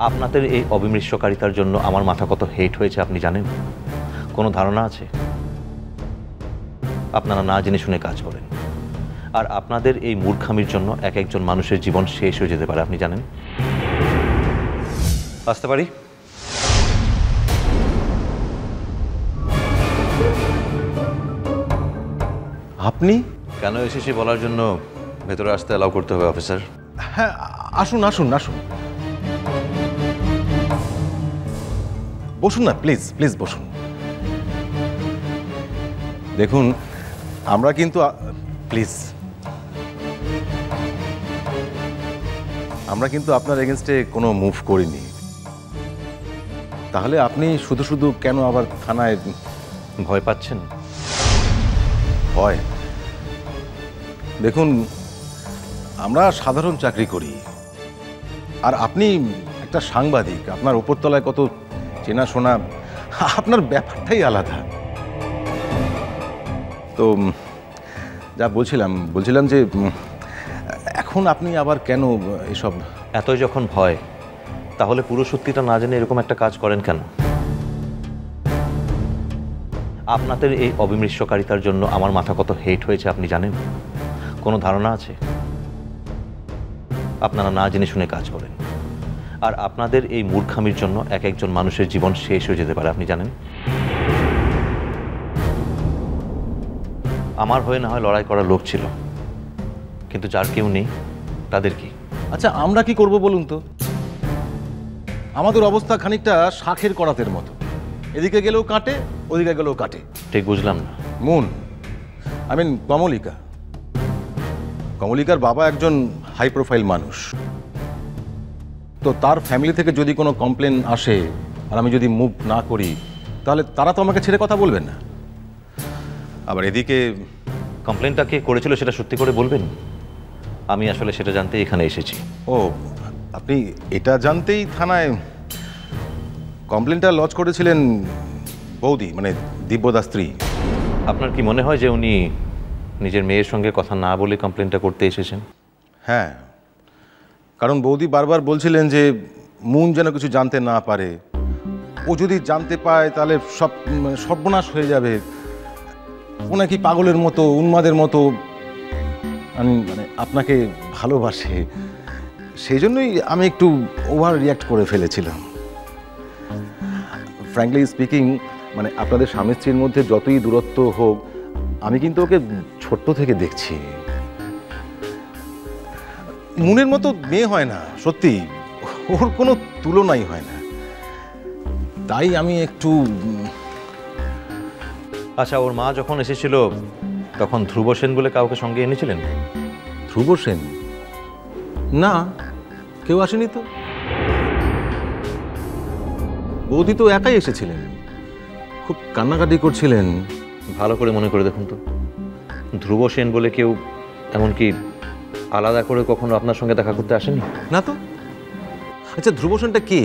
আপনাদের এই অবিমৃষ্যকারিতার জন্য আমার মাথা কত হেট হয়েছে আপনি জানেন? কোনো ধারণা আছে? আপনারা না জেনে শুনে কাজ করেন, আর আপনাদের এই মূর্খামির জন্য এক একজন মানুষের জীবন শেষ হয়ে যেতে পারে, আপনি জানেন? আসতে পারি? আপনি কেন এসেছি বলার জন্য ভেতরে আসতে অ্যালাউ করতে হবে অফিসার। হ্যাঁ, আসুন আসুন আসুন, বসুন না, প্লিজ প্লিজ বসুন। দেখুন, আমরা কিন্তু প্লিজ আমরা কিন্তু আপনার এগেনস্টে কোনো মুভ করিনি। তাহলে আপনি শুধু শুধু কেন আবার থানায়? ভয় পাচ্ছেন? ভয়? দেখুন, আমরা সাধারণ চাকরি করি, আর আপনি একটা সাংবাদিক। আপনার উপরতলায় কত চেনাশোনা, আপনার ব্যাপারটাই আলাদা। তো যা বলছিলাম যে এখন আপনি আবার কেন এসব? এতই যখন ভয়, তাহলে পুরো সত্যিটা না জেনে এরকম একটা কাজ করেন কেন? আপনাদের এই অবিমৃষ্যকারিতার জন্য আমার মাথা কত হেট হয়েছে আপনি জানেন? কোনো ধারণা আছে? আপনারা না জেনে শুনে কাজ করেন, আর আপনাদের এই মূর্খামির জন্য এক একজন মানুষের জীবন শেষ হয়ে যেতে পারে, আপনি জানেন? আমার হয়ে না হয় লড়াই করার লোক ছিল, কিন্তু যার কেউ নেই তাদের কি? আচ্ছা, আমরা কি করব বলুন তো? আমাদের অবস্থা খানিকটা শাখের করাতের মতো, এদিকে গেলেও কাটে, ওদিকে গেলেও কাটে। ঠিক বুঝলাম না। মুন, আই মিন কমলিকার বাবা একজন হাই প্রোফাইল মানুষ। তো তার ফ্যামিলি থেকে যদি কোনো কমপ্লেন আসে আর আমি যদি মুভ না করি, তাহলে তারা তো আমাকে ছেড়ে কথা বলবেন না। আবার এদিকে কমপ্লেনটা কে করেছিল সেটা সত্যি করে বলবেন? আমি আসলে সেটা জানতে এখানে এসেছি। ও, আপনি এটা জানতেই থানায়? কমপ্লেনটা লজ করেছিলেন বৌদি, মানে দিব্যদা স্ত্রী। আপনার কি মনে হয় যে উনি নিজের মেয়ের সঙ্গে কথা না বলে কমপ্লেনটা করতে এসেছেন? হ্যাঁ, কারণ বৌদি বারবার বলছিলেন যে মুন যেন কিছু জানতে না পারে। ও যদি জানতে পায় তাহলে সব সর্বনাশ হয়ে যাবে। ও নাকি পাগলের মতো, উন্মাদের মতো মানে আপনাকে ভালোবাসে। সেই জন্যই আমি একটু ওভার রিয়াক্ট করে ফেলেছিলাম। ফ্র্যাঙ্কলি স্পিকিং, মানে আপনাদের স্বামী স্ত্রীর মধ্যে যতই দূরত্ব হোক, আমি কিন্তু ওকে ছোট্ট থেকে দেখছি। মুনের মতো মেয়ে হয় না, সত্যি ওর কোনো তুলনাই হয় না। তাই আমি একটু... আচ্ছা, ওর মা যখন এসেছিল তখন ধ্রুব সেন বলে কাউকে সঙ্গে এনেছিলেন? ধ্রুব সেন? না, কেউ আসেনি তো। বৌদি তো একাই এসেছিলেন, খুব কান্নাকাটি করছিলেন। ভালো করে মনে করে দেখুন তো, ধ্রুব সেন বলে কেউ এমনকি আলাদা করে কখনো আপনার সঙ্গে দেখা করতে আসেনি? না তো। আচ্ছা, ধ্রুব সেনটা কে?